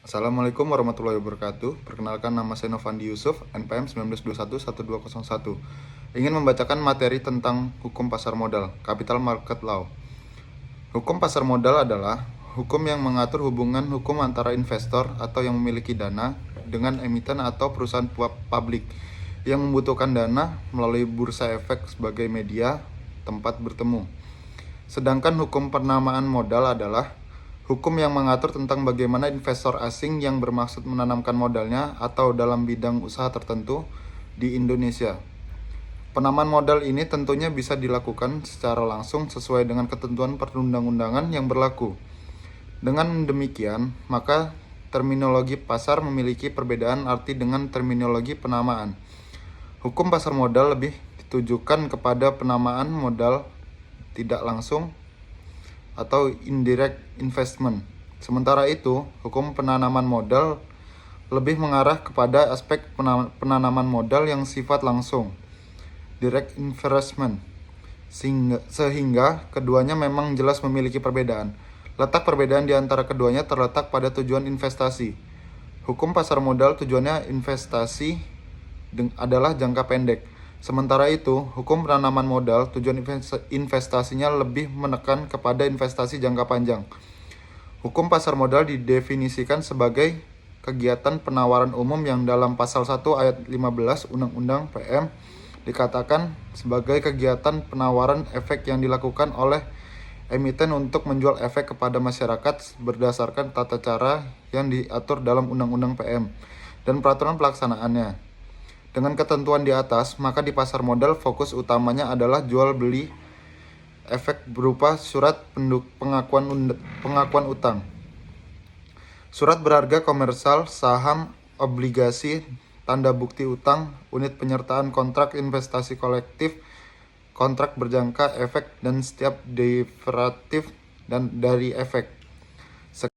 Assalamualaikum warahmatullahi wabarakatuh. Perkenalkan, nama saya Novandi Yusuf, NPM 1921-1201. Ingin membacakan materi tentang hukum pasar modal, Capital Market Law. Hukum pasar modal adalah hukum yang mengatur hubungan hukum antara investor atau yang memiliki dana dengan emiten atau perusahaan publik yang membutuhkan dana melalui bursa efek sebagai media tempat bertemu. Sedangkan hukum penamaan modal adalah hukum yang mengatur tentang bagaimana investor asing yang bermaksud menanamkan modalnya atau dalam bidang usaha tertentu di Indonesia. Penamaan modal ini tentunya bisa dilakukan secara langsung sesuai dengan ketentuan perundang-undangan yang berlaku. Dengan demikian, maka terminologi pasar memiliki perbedaan arti dengan terminologi penamaan. Hukum pasar modal lebih ditujukan kepada penamaan modal tidak langsung atau indirect investment. Sementara itu, hukum penanaman modal lebih mengarah kepada aspek penanaman modal yang sifat langsung, direct investment, sehingga keduanya memang jelas memiliki perbedaan. Letak perbedaan di antara keduanya terletak pada tujuan investasi. Hukum pasar modal tujuannya investasi adalah jangka pendek. Sementara itu, hukum penanaman modal tujuan investasinya lebih menekan kepada investasi jangka panjang. Hukum pasar modal didefinisikan sebagai kegiatan penawaran umum yang dalam pasal 1 ayat 15 Undang-Undang PM dikatakan sebagai kegiatan penawaran efek yang dilakukan oleh emiten untuk menjual efek kepada masyarakat berdasarkan tata cara yang diatur dalam Undang-Undang PM dan peraturan pelaksanaannya. Dengan ketentuan di atas, maka di pasar modal fokus utamanya adalah jual beli efek berupa surat pengakuan utang, surat berharga komersial, saham, obligasi, tanda bukti utang, unit penyertaan kontrak investasi kolektif, kontrak berjangka efek, dan setiap derivatif dan dari efek.